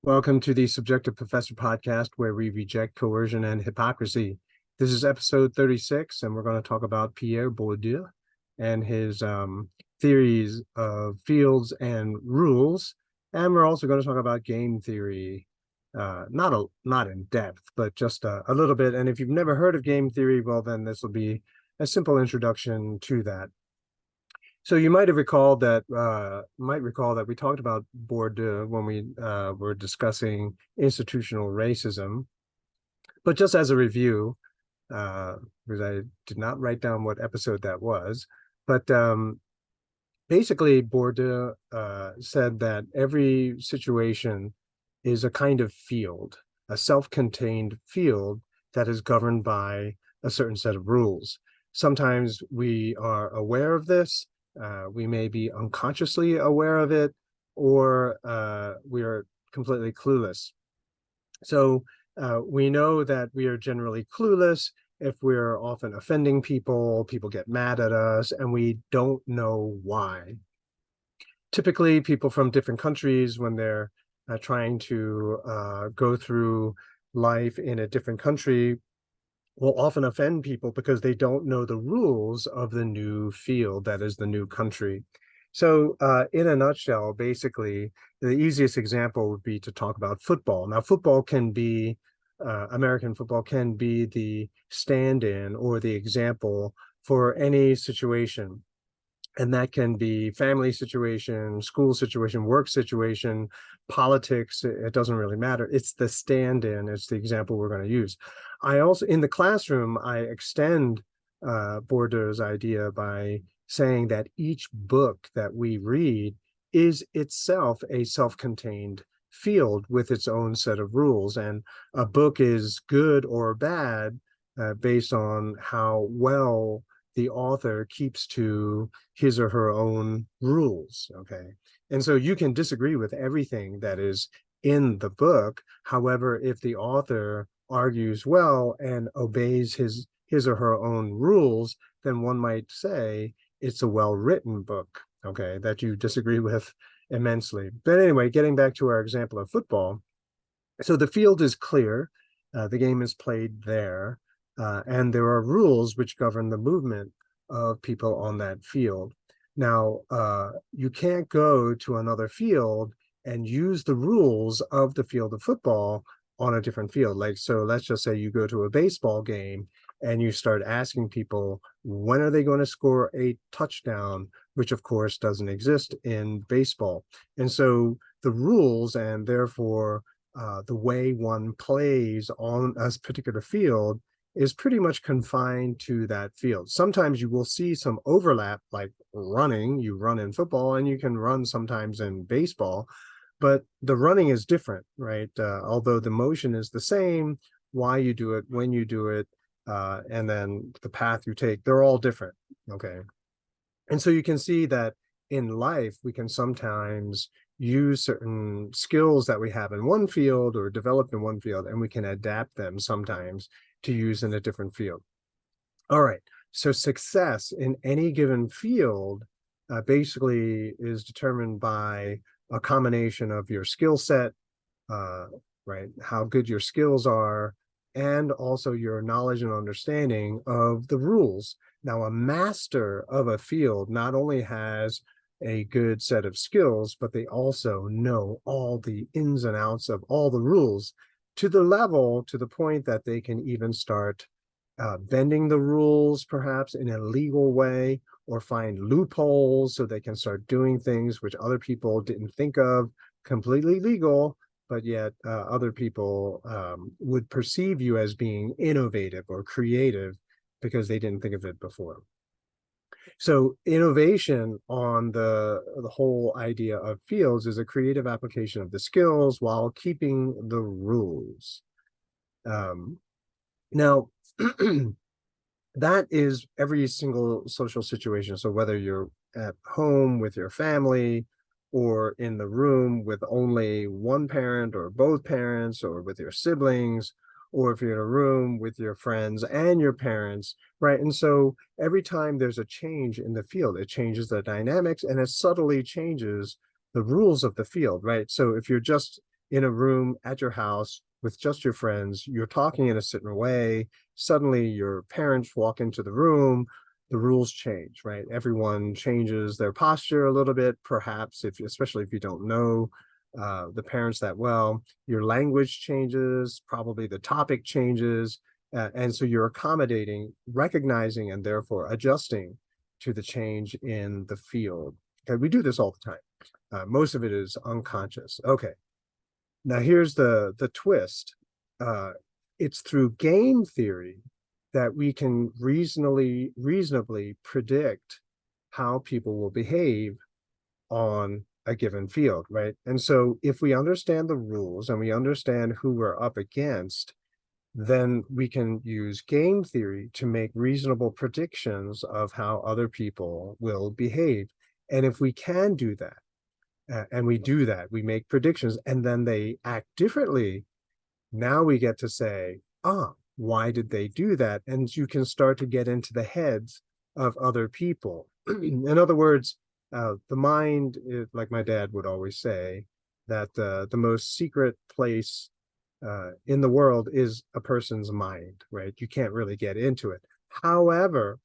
Welcome to the Subjective Professor podcast, where we reject coercion and hypocrisy. This is episode 36, and we're going to talk about Pierre Bourdieu and his theories of fields and rules. And we're also going to talk about game theory, not in depth, but just a little bit. And if you've never heard of game theory, well, then this will be a simple introduction to that. So you might recall that we talked about Bourdieu when we were discussing institutional racism. But just as a review, because I did not write down what episode that was, but basically Bourdieu said that every situation is a kind of field, a self-contained field that is governed by a certain set of rules. Sometimes we are aware of this. We may be unconsciously aware of it, or we are completely clueless. So we know that we are generally clueless if we're often offending people, people get mad at us, and we don't know why. Typically, people from different countries, when they're trying to go through life in a different country, will often offend people because they don't know the rules of the new field that is the new country. So in a nutshell, basically, the easiest example would be to talk about football. Now, football can be, American football can be the stand-in or the example for any situation. And that can be family situation, school situation, work situation, politics. It doesn't really matter. It's the stand-in. It's the example we're going to use. I also, in the classroom, I extend Bourdieu's idea by saying that each book that we read is itself a self-contained field with its own set of rules. And a book is good or bad based on how well the author keeps to his or her own rules, okay? And so you can disagree with everything that is in the book. However, if the author argues well and obeys his or her own rules, then one might say it's a well-written book, okay, that you disagree with immensely. But anyway, getting back to our example of football, so the field is clear, the game is played there, and there are rules which govern the movement of people on that field. Now, you can't go to another field and use the rules of the field of football on a different field. Like, so let's just say you go to a baseball game and you start asking people, when are they going to score a touchdown, which of course doesn't exist in baseball. And so the rules, and therefore the way one plays on a particular field, is pretty much confined to that field. Sometimes you will see some overlap, like running. You run in football and you can run sometimes in baseball, but the running is different, right? Although the motion is the same, why you do it, when you do it, and then the path you take, they're all different, okay? And so you can see that in life, we can sometimes use certain skills that we have in one field or developed in one field, and we can adapt them sometimes to use in a different field. All right, so success in any given field basically is determined by a combination of your skill set, right, how good your skills are, and also your knowledge and understanding of the rules. Now, a master of a field not only has a good set of skills, but they also know all the ins and outs of all the rules to the point that they can even start bending the rules, perhaps in a legal way, or find loopholes so they can start doing things which other people didn't think of, completely legal, but yet other people would perceive you as being innovative or creative because they didn't think of it before. So innovation on the whole idea of fields is a creative application of the skills while keeping the rules. Now, that is every single social situation. So whether you're at home with your family, or in the room with only one parent or both parents, or with your siblings, or if you're in a room with your friends and your parents, right? And so every time there's a change in the field, it changes the dynamics and it subtly changes the rules of the field, right? So if you're just in a room at your house with just your friends, you're talking in a certain way, suddenly your parents walk into the room, the rules change, right? Everyone changes their posture a little bit, perhaps, especially if you don't know the parents that well. Your language changes, probably the topic changes, and so you're accommodating, recognizing, and therefore adjusting to the change in the field. Okay, we do this all the time. Most of it is unconscious. Okay, now here's the twist. It's through game theory that we can reasonably predict how people will behave on a given field, right? And so if we understand the rules and we understand who we're up against, then we can use game theory to make reasonable predictions of how other people will behave. And if we can do that, and we do that, we make predictions, and then they act differently, now we get to say, why did they do that? And you can start to get into the heads of other people. In other words, the mind, like my dad would always say, that the most secret place in the world is a person's mind, right? You can't really get into it. However,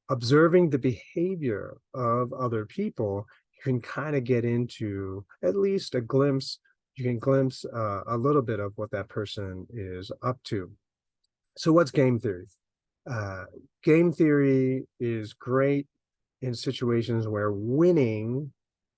observing the behavior of other people, you can kind of get into at least a glimpse. You can glimpse a little bit of what that person is up to. So what's game theory? Game theory is great in situations where winning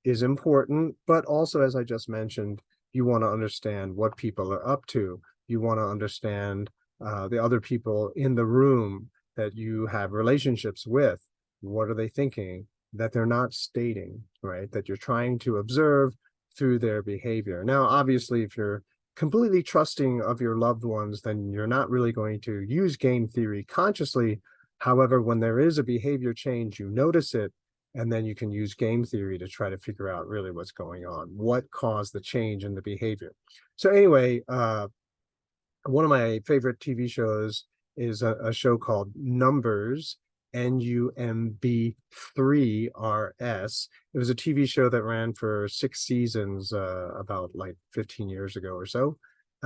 is important, but also, as I just mentioned, you want to understand what people are up to. You want to understand the other people in the room that you have relationships with. What are they thinking that they're not stating, right? That you're trying to observe through their behavior. Now, obviously, if you're completely trusting of your loved ones, then you're not really going to use game theory consciously. However, when there is a behavior change, you notice it, and then you can use game theory to try to figure out really what's going on, what caused the change in the behavior. So anyway, one of my favorite TV shows is a show called Numbers, NUMB3RS. It was a TV show that ran for 6 seasons about like 15 years ago or so.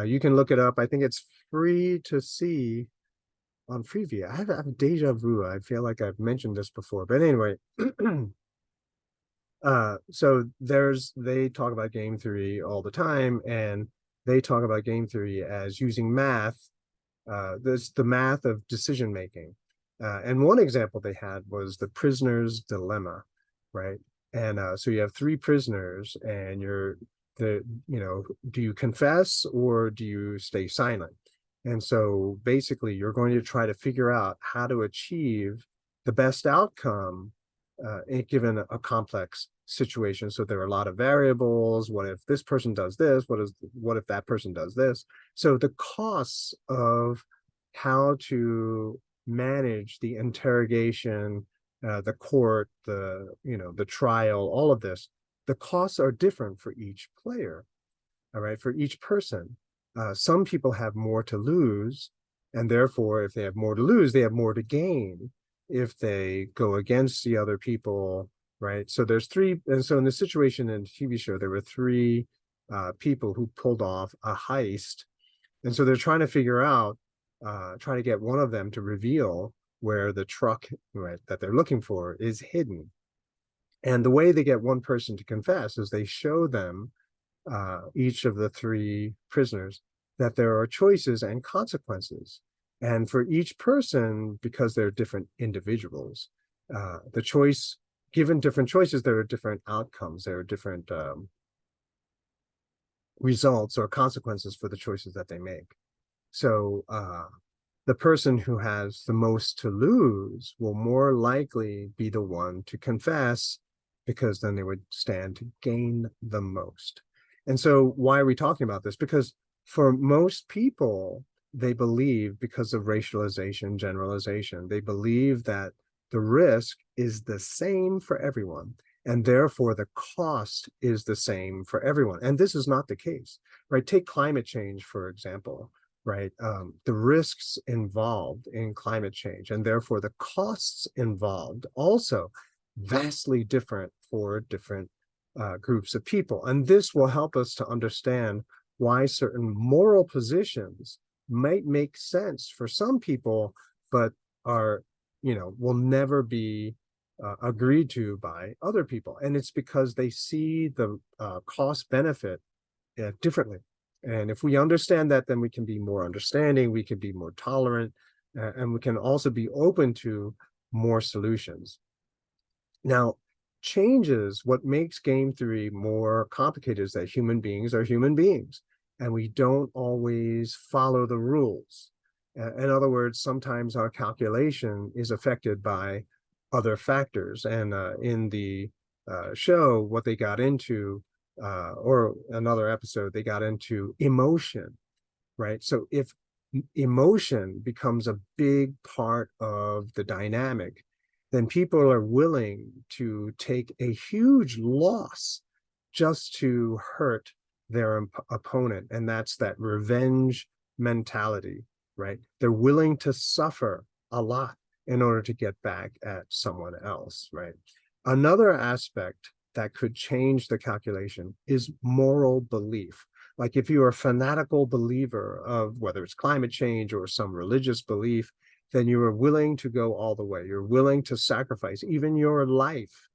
You can look it up. I think it's free to see on Freeview. I have deja vu. I feel like I've mentioned this before, but anyway. So they talk about game theory all the time, and they talk about game theory as using math. There's the math of decision making. And one example they had was the prisoner's dilemma, right? And so you have 3 prisoners, and do you confess or do you stay silent? And so basically, you're going to try to figure out how to achieve the best outcome given a complex situation. So there are a lot of variables. What if this person does this? What if that person does this? So the costs of how to manage the interrogation, the court, the trial, all of this, the costs are different for each player. All right, for each person. Some people have more to lose, and therefore, if they have more to lose, they have more to gain if they go against the other people, right? So there's 3, and so in the situation in the TV show, there were 3 people who pulled off a heist, and so they're trying to figure out, trying to get one of them to reveal where the truck, right, that they're looking for is hidden. And the way they get one person to confess is they show them each of the 3 prisoners that there are choices and consequences. And for each person, because they're different individuals, given different choices, there are different outcomes, there are different results or consequences for the choices that they make. So the person who has the most to lose will more likely be the one to confess, because then they would stand to gain the most. And so why are we talking about this? Because for most people, they believe, because of racialization, generalization, they believe that the risk is the same for everyone, and therefore the cost is the same for everyone. And this is not the case, right? Take climate change, for example, right? The risks involved in climate change, and therefore the costs involved, also vastly different for different groups of people. And this will help us to understand why certain moral positions might make sense for some people, but are, will never be agreed to by other people. And it's because they see the cost benefit differently. And if we understand that, then we can be more understanding, we can be more tolerant, and we can also be open to more solutions. Now, what makes game theory more complicated is that human beings are human beings, and we don't always follow the rules. In other words, sometimes our calculation is affected by other factors. And in the show, what they got into, or another episode, they got into emotion, right? So if emotion becomes a big part of the dynamic, then people are willing to take a huge loss just to hurt their opponent. And that's that revenge mentality, right? They're willing to suffer a lot in order to get back at someone else, right? Another aspect that could change the calculation is moral belief. Like if you're a fanatical believer of whether it's climate change or some religious belief, then you are willing to go all the way. You're willing to sacrifice even your life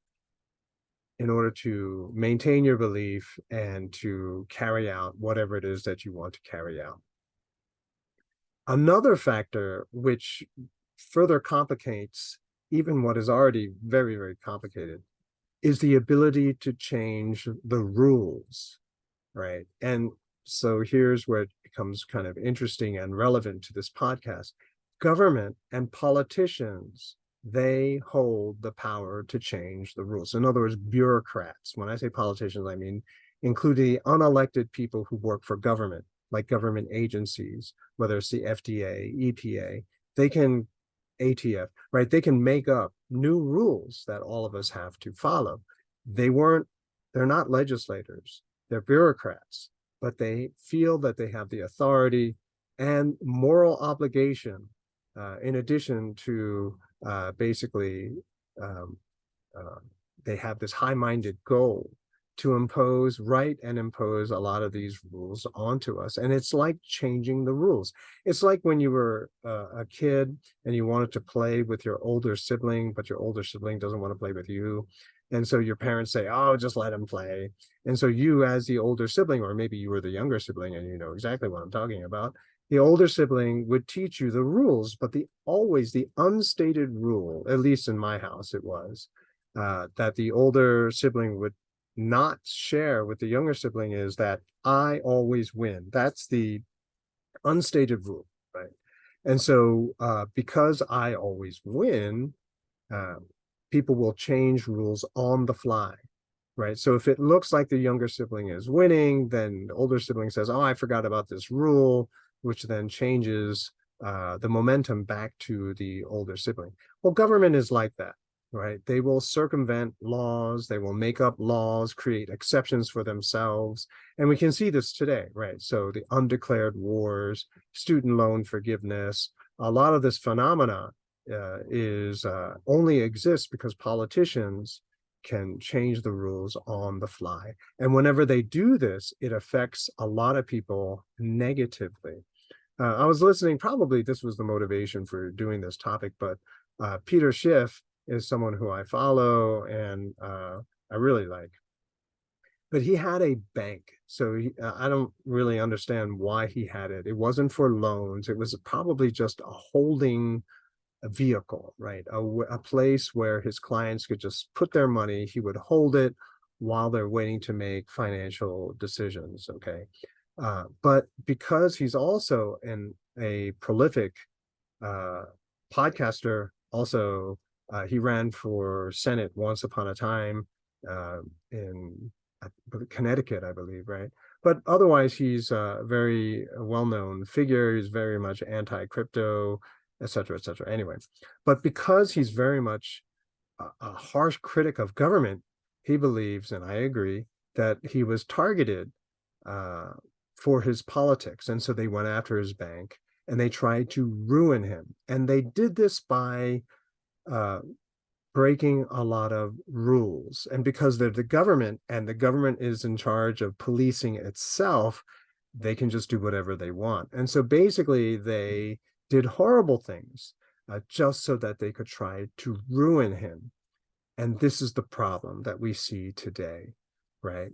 in order to maintain your belief and to carry out whatever it is that you want to carry out. Another factor which further complicates even what is already very, very complicated is the ability to change the rules, right? And so here's where it becomes kind of interesting and relevant to this podcast. Government and politicians, they hold the power to change the rules. In other words, bureaucrats. When I say politicians, I mean including unelected people who work for government, like government agencies, whether it's the FDA, EPA, they can, ATF, right? They can make up new rules that all of us have to follow. They're not legislators, they're bureaucrats, but they feel that they have the authority and moral obligation, in addition to basically they have this high-minded goal to impose a lot of these rules onto us. And it's like changing the rules. It's like when you were a kid and you wanted to play with your older sibling, but your older sibling doesn't want to play with you. And so your parents say, oh, just let him play. And so you, as the older sibling, or maybe you were the younger sibling and you know exactly what I'm talking about, the older sibling would teach you the rules, but always the unstated rule, at least in my house it was, that the older sibling would not share with the younger sibling is that I always win. That's the unstated rule, right? And so because I always win, people will change rules on the fly, right? So if it looks like the younger sibling is winning, then the older sibling says, oh, I forgot about this rule, which then changes the momentum back to the older sibling. Well, government is like that, right? They will circumvent laws, they will make up laws, create exceptions for themselves. And we can see this today, right? So the undeclared wars, student loan forgiveness, a lot of this phenomena only exists because politicians can change the rules on the fly. And whenever they do this, it affects a lot of people negatively. I was listening, probably this was the motivation for doing this topic, but Peter Schiff is someone who I follow and I really like. But he had a bank. So I don't really understand why he had it. It wasn't for loans. It was probably just a holding vehicle, right? A place where his clients could just put their money. He would hold it while they're waiting to make financial decisions, okay? But because he's also a prolific podcaster, also he ran for Senate once upon a time in Connecticut, I believe, right? But otherwise, he's a very well-known figure. He's very much anti-crypto, et cetera, et cetera. Anyway, but because he's very much a harsh critic of government, he believes, and I agree, that he was targeted for his politics. And so they went after his bank and they tried to ruin him. And they did this by breaking a lot of rules. And because they're the government and the government is in charge of policing itself, they can just do whatever they want. And so basically, they did horrible things just so that they could try to ruin him. And this is the problem that we see today, right?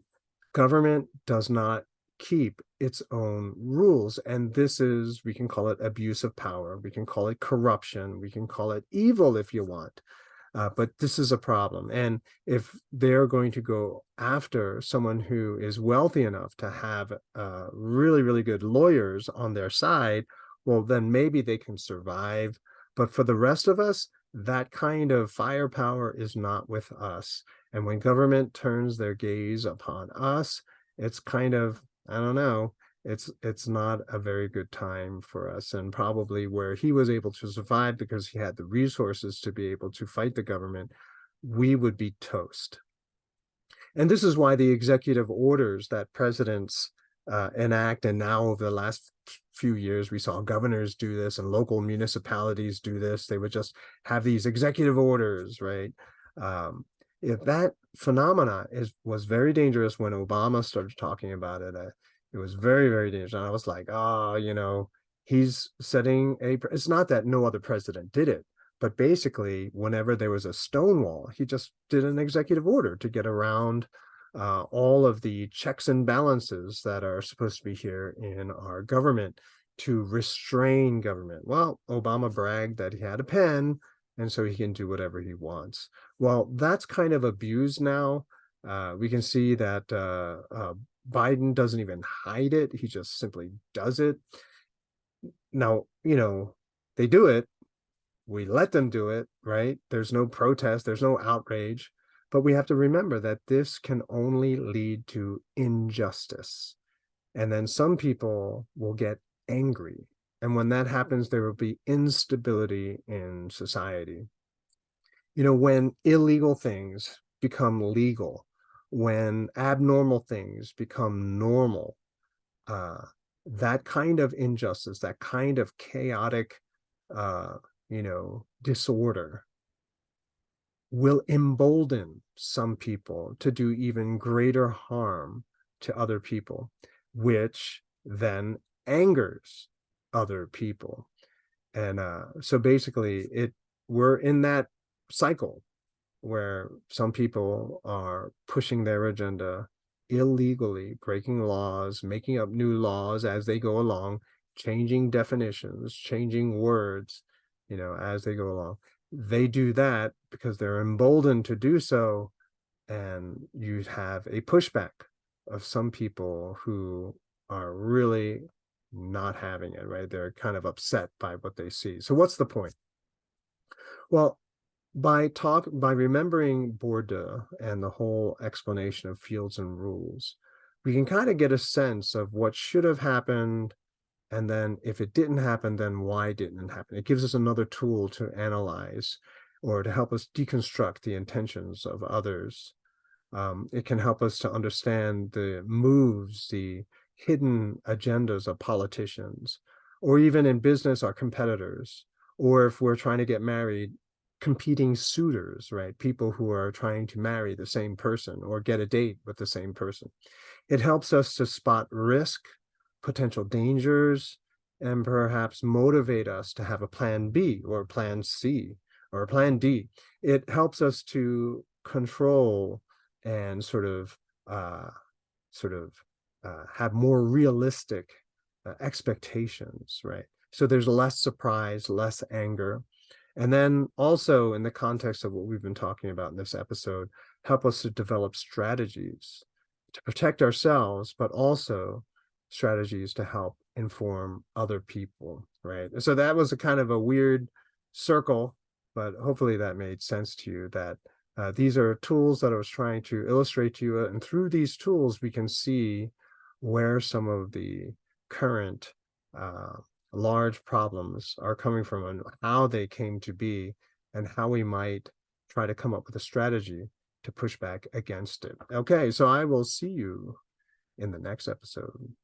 Government does not keep its own rules. And this is, we can call it abuse of power. We can call it corruption. We can call it evil if you want. But this is a problem. And if they're going to go after someone who is wealthy enough to have really, really good lawyers on their side, well, then maybe they can survive. But for the rest of us, that kind of firepower is not with us. And when government turns their gaze upon us, it's kind of, I don't know, it's not a very good time for us, and probably where he was able to survive because he had the resources to be able to fight the government, we would be toast. And this is why the executive orders that presidents enact, and now over the last few years, we saw governors do this and local municipalities do this. They would just have these executive orders, right? If that phenomena was very dangerous when Obama started talking about it. It was very, very dangerous. And I was like, oh, he's setting it's not that no other president did it, but basically, whenever there was a Stonewall, he just did an executive order to get around all of the checks and balances that are supposed to be here in our government to restrain government. Well, Obama bragged that he had a pen, and so he can do whatever he wants. Well, that's kind of abused now. We can see that Biden doesn't even hide it. He just simply does it. Now, they do it. We let them do it, right? There's no protest. There's no outrage. But we have to remember that this can only lead to injustice. And then some people will get angry. And when that happens, there will be instability in society. When illegal things become legal, when abnormal things become normal, that kind of injustice, that kind of chaotic, disorder will embolden some people to do even greater harm to other people, which then angers other people. And so basically, we're in that cycle where some people are pushing their agenda illegally, breaking laws, making up new laws as they go along, changing definitions, changing words, as they go along. They do that because they're emboldened to do so, and you have a pushback of some people who are really not having it, right? They're kind of upset by what they see. So what's the point? Well, by remembering Bourdieu and the whole explanation of fields and rules, we can kind of get a sense of what should have happened, and then if it didn't happen, then why didn't it happen? It gives us another tool to analyze or to help us deconstruct the intentions of others. It can help us to understand the moves, the hidden agendas of politicians, or even in business, our competitors, or if we're trying to get married, competing suitors, right? People who are trying to marry the same person or get a date with the same person. It helps us to spot risk, potential dangers, and perhaps motivate us to have a plan B or a plan C or a plan D. It helps us to control and sort of have more realistic expectations, right? So there's less surprise, less anger. And then also in the context of what we've been talking about in this episode, help us to develop strategies to protect ourselves, but also strategies to help inform other people, right? So that was a kind of a weird circle, but hopefully that made sense to you, that these are tools that I was trying to illustrate to you. And through these tools, we can see where some of the current large problems are coming from and how they came to be, and how we might try to come up with a strategy to push back against it. Okay, so I will see you in the next episode.